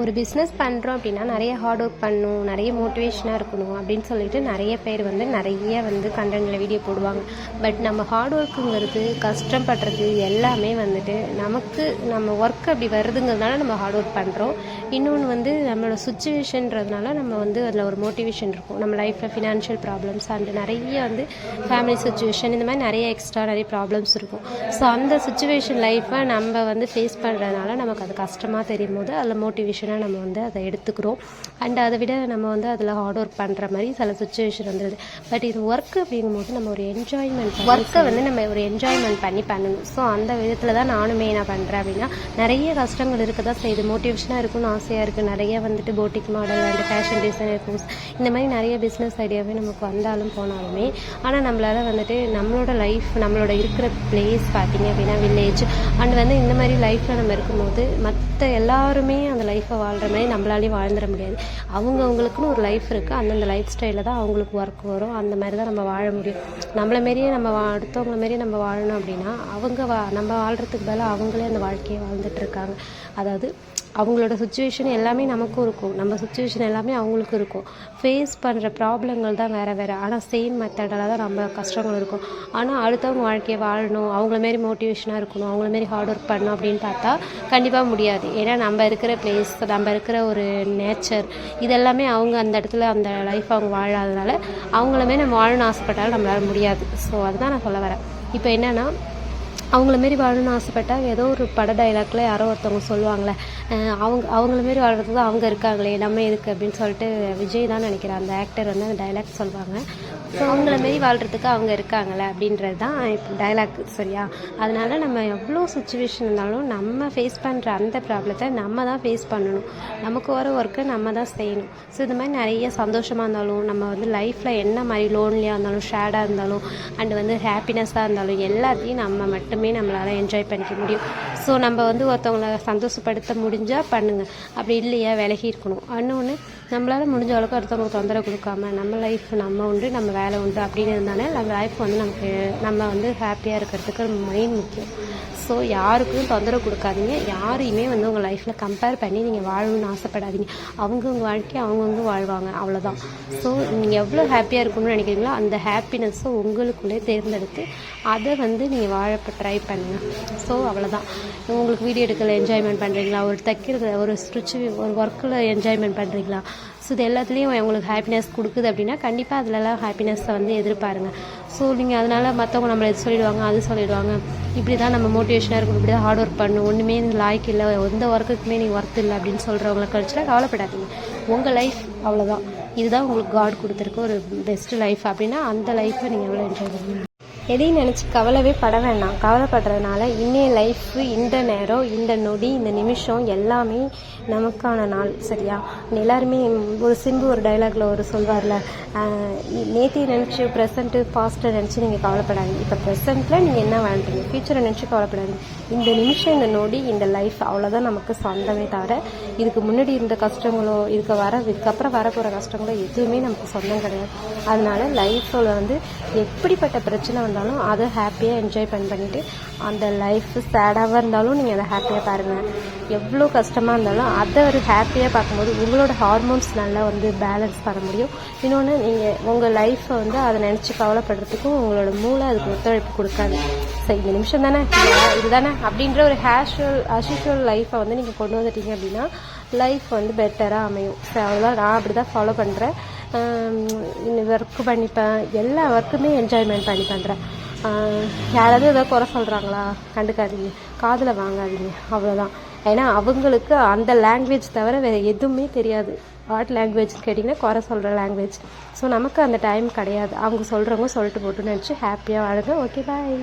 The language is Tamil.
ஒரு பிஸ்னஸ் பண்ணுறோம் அப்படின்னா நிறைய ஹார்ட் ஒர்க் பண்ணணும், நிறைய மோட்டிவேஷனாக இருக்கணும் அப்படின்னு சொல்லிட்டு நிறைய பேர் நிறைய கண்டென்ட்டில் வீடியோ போடுவாங்க. பட் நம்ம ஹார்ட் ஒர்க்குங்கிறது, கஷ்டப்படுறது எல்லாமே நமக்கு நம்ம ஒர்க் அப்படி வருதுங்கிறதுனால நம்ம ஹார்ட் ஒர்க் பண்ணுறோம். இன்னொன்று நம்மளோட சுச்சுவேஷன்றதுனால நம்ம அதில் ஒரு மோட்டிவேஷன் இருக்கும். நம்ம லைஃப்பில் ஃபினான்ஷியல் ப்ராப்ளம்ஸ் அண்ட் நிறைய ஃபேமிலி சுச்சுவேஷன் இந்த மாதிரி நிறைய எக்ஸ்ட்ரா நிறைய ப்ராப்ளம்ஸ் இருக்கும். ஸோ அந்த சுச்சுவேஷன் லைஃப்பை நம்ம ஃபேஸ் பண்ணுறதுனால நமக்கு அது கஷ்டமாக தெரியும் போது அதில் மோட்டிவேஷன் நம்ம அதை எடுத்துக்கிறோம். அண்ட் அதை விட நம்ம அதில் ஹார்ட் ஒர்க் பண்ணுற மாதிரி சில சுச்சுவேஷன் வந்துடுது. பட் இது ஒர்க் அப்படிங்கும்போது நம்ம ஒரு என்ஜாய்மெண்ட் ஒர்க்கை நம்ம ஒரு என்ஜாய்மெண்ட் பண்ணணும். ஸோ அந்த விதத்தில் தான் நானுமே என்ன பண்ணுறேன் அப்படின்னா, நிறைய கஷ்டங்கள் இருக்க தான் செய்யுது. மோட்டிவேஷனாக இருக்குன்னு ஆசையாக இருக்குது. நிறைய boutique model and fashion designer course இந்த மாதிரி நிறைய பிஸ்னஸ் ஐடியாவே நமக்கு வந்தாலும் போனாலுமே, ஆனால் நம்மளால் நம்மளோட லைஃப் நம்மளோட இருக்கிற பிளேஸ் பார்த்திங்க அப்படின்னா வில்லேஜ் அண்ட் இந்த மாதிரி லைஃப்பில் நம்ம இருக்கும்போது மற்ற எல்லாருமே அந்த லைஃப்பை வாழ்கிற மாதிரி நம்மளாலேயும் வாழ்ந்துட முடியாது. அவங்களுக்குன்னு ஒரு லைஃப் இருக்குது. அந்தந்த லைஃப் ஸ்டைலில் தான் அவங்களுக்கு ஒர்க் வரும். அந்த மாதிரி தான் நம்ம வாழ முடியும். நம்மளை மாரியே நம்ம அடுத்தவங்கள மாரியே நம்ம வாழணும் அப்படின்னா நம்ம வாழ்கிறதுக்கு பதிலாக அவங்களே அந்த வாழ்க்கையை வாழ்ந்துட்டுருக்காங்க. அதாவது அவங்களோட சுச்சுவேஷன் எல்லாமே நமக்கும் இருக்கும், நம்ம சுச்சுவேஷன் எல்லாமே அவங்களுக்கும் இருக்கும். ஃபேஸ் பண்ணுற ப்ராப்ளங்கள் தான் வேறு வேறு, ஆனால் சேம் மெத்தடில் தான் நம்ம கஷ்டங்கள் இருக்கும். ஆனால் அடுத்தவங்க வாழ்க்கையை வாழணும், அவங்கள மாரி மோட்டிவேஷனாக இருக்கணும், அவங்கள மாரி ஹார்ட் ஒர்க் பண்ணணும் அப்படின்னு பார்த்தா கண்டிப்பாக முடியாது. ஏன்னா நம்ம இருக்கிற பிளேஸ், நம்ம இருக்கிற ஒரு நேச்சர் இதெல்லாமே அவங்க அந்த இடத்துல அந்த லைஃப் அவங்க வாழாதனால அவங்கள நம்ம வாழணும்னு ஆசைப்பட்டாலும் நம்மளால் முடியாது. ஸோ அதுதான் நான் சொல்ல வரேன். இப்போ என்னென்னா, அவங்கள மாரி வாழணும்னு ஆசைப்பட்டால் ஏதோ ஒரு பட டைலாக்ல யாரோ ஒருத்தவங்க சொல்லுவாங்களே, அவங்கள மாரி வாழ்கிறது தான் அவங்க இருக்காங்களே நம்ம எதுக்கு அப்படின்னு சொல்லிட்டு விஜய் தான் நினைக்கிறேன் அந்த ஆக்டர் அந்த டைலாக் சொல்லுவாங்க. ஸோ அவங்கள மாரி வாழ்கிறதுக்கு அவங்க இருக்காங்களே அப்படின்றது தான் இப்போ டைலாக், சரியா? அதனால் நம்ம எவ்வளோ சுச்சுவேஷன் இருந்தாலும் நம்ம ஃபேஸ் பண்ணுற அந்த ப்ராப்ளத்தை நம்ம தான் ஃபேஸ் பண்ணணும். நமக்கு வர ஒர்க்கை நம்ம தான் செய்யணும். ஸோ இது மாதிரி நிறைய சந்தோஷமாக இருந்தாலும், நம்ம லைஃப்பில் என்ன மாதிரி லோன்லியாக இருந்தாலும், ஷேடாக இருந்தாலும் அண்டு ஹாப்பினஸ்ஸாக இருந்தாலும் எல்லாத்தையும் நம்ம மட்டுமே நம்மளால் என்ஜாய் பண்ணிக்க முடியும். ஸோ நம்ம ஒருத்தவங்களை சந்தோஷப்படுத்த முடிஞ்சால் பண்ணுங்கள், அப்படி இல்லையா விலகி இருக்கணும். இன்னொன்று, நம்மளால் முடிஞ்ச அளவுக்கு அடுத்தவங்களுக்கு தொந்தரவு கொடுக்காம நம்ம லைஃப் நம்ம உண்டு, நம்ம வேலை உண்டு அப்படின்னு இருந்தாலே நம்ம லைஃப் நம்ம ஹாப்பியாக இருக்கிறதுக்கு மெயின் முக்கியம். ஸோ யாருக்கும் தொந்தரவு கொடுக்காதீங்க. யாரையுமே உங்கள் லைஃப்பில் கம்பேர் பண்ணி நீங்கள் வாழணும்னு ஆசைப்படாதீங்க. அவங்கவுங்க வாழ்க்கையை அவங்கவுங்க வாழ்வாங்க, அவ்வளோதான். ஸோ நீங்கள் எவ்வளோ ஹாப்பியாக இருக்கணும்னு நினைக்கிறீங்களோ அந்த ஹாப்பினஸ்ஸை உங்களுக்குள்ளே தேர்ந்தெடுத்து அதை நீங்கள் வாழ ட்ரை பண்ணுங்கள். ஸோ அவ்வளோதான். உங்களுக்கு வீடியோ எடுக்கல என்ஜாய்மெண்ட் பண்ணுறீங்களா, ஒரு தைக்கிறது, ஒரு ஸ்டிச்சு, ஒரு ஒர்க்கில் என்ஜாய்மெண்ட் பண்ணுறீங்களா? ஸோ இது எல்லாத்துலேயும் உங்களுக்கு ஹாப்பினஸ் கொடுக்குது அப்படின்னா கண்டிப்பாக அதிலலாம் ஹாப்பினஸ்ஸை எதிர்பாருங்க. ஸோ நீங்கள் அதனால் மற்றவங்க நம்மளை எது சொல்லிடுவாங்க, அது சொல்லிடுவாங்க, இப்படி தான் நம்ம மோட்டிவேஷனாக இருக்கணும், இப்படி தான் ஹார்ட் ஒர்க் பண்ணணும், ஒன்றுமே லாய்க்கு இல்லை, எந்த ஒர்க்குக்குமே நீங்கள் ஒர்க் இல்லை அப்படின்னு சொல்கிறவங்களை கழிச்சுலாம் கவலைப்படாதீங்க. உங்கள் லைஃப் அவ்வளோதான். இதுதான் உங்களுக்கு காட் கொடுத்துருக்கு ஒரு பெஸ்ட்டு லைஃப் அப்படின்னா அந்த லைஃப்பை நீங்கள் எவ்வளோ என்ஜாய் பண்ணுவீங்க. எதையும் நினச்சி கவலைவே பட வேண்டாம். கவலைப்படுறதுனால இன்னைய லைஃப்பு, இந்த நேரம், இந்த நொடி, இந்த நிமிஷம் எல்லாமே நமக்கான நாள், சரியா? எல்லாருமே ஒரு டைலாக்ல சொல்வார்ல, நேற்று நினச்சி ப்ரெசண்ட்டு பாஸ்ட்டை நினச்சி நீங்கள் கவலைப்படாதீங்க. இப்போ ப்ரெசண்ட்டில் நீங்கள் என்ன வாழ்றீங்க, ஃப்யூச்சரை நினச்சி கவலைப்படாதீங்க. இந்த நிமிஷம், இந்த நொடி, இந்த லைஃப் அவ்வளோதான் நமக்கு சொந்தமே தவிர இதுக்கு முன்னாடி இருந்த கஷ்டங்களோ இதுக்கப்புறம் வரப்போகிற கஷ்டங்களோ எதுவுமே நமக்கு சொந்தம் கிடையாது. அதனால லைஃப்பில் எப்படிப்பட்ட பிரச்சனை வந்தாலும் அதை ஹாப்பியாக என்ஜாய் பண்ணிட்டு அந்த லைஃப் சேடாக இருந்தாலும் நீங்கள் அதை ஹாப்பியாக பாருங்கள். எவ்வளோ கஷ்டமாக இருந்தாலும் அதை ஒரு ஹாப்பியாக பார்க்கும்போது உங்களோட ஹார்மோன்ஸ் நல்லா பேலன்ஸ் பண்ண முடியும். இன்னொன்று, நீங்கள் உங்கள் லைஃப்பை அதை நினச்சி கவலைப்படுறதுக்கும் உங்களோட மூளை அதுக்கு ஒத்துழைப்பு கொடுக்காது. சரி, இந்த நிமிஷம் தானே, இதுதானே அப்படின்ற ஒரு ஆஷுவல் லைஃப்பை நீங்கள் கொண்டு வந்துட்டீங்க அப்படின்னா லைஃப் பெட்டராக அமையும். ஸோ அவ்வளோதான். நான் அப்படி தான் ஃபாலோ பண்ணுறேன். ஒர்க்கு பண்ணிப்பேன், எல்லா ஒர்க்குமே என்ஜாய்மெண்ட் பண்ணி பண்ணுறேன். யாராவது ஏதாவது குறை சொல்கிறாங்களா, கண்டுக்காதீங்க, காதில் வாங்காதீங்க, அவ்வளோதான். ஏன்னா அவங்களுக்கு அந்த லாங்குவேஜ் தவிர வேறு எதுவுமே தெரியாது. வாட் லாங்குவேஜ் கேட்டிங்கன்னா குறை சொல்கிற லாங்குவேஜ். ஸோ நமக்கு அந்த டைம் கிடையாது. அவங்க சொல்கிறவங்க சொல்லிட்டு போட்டுன்னு நினச்சி ஹாப்பியாக வாழுங்க. ஓகே, பாய்.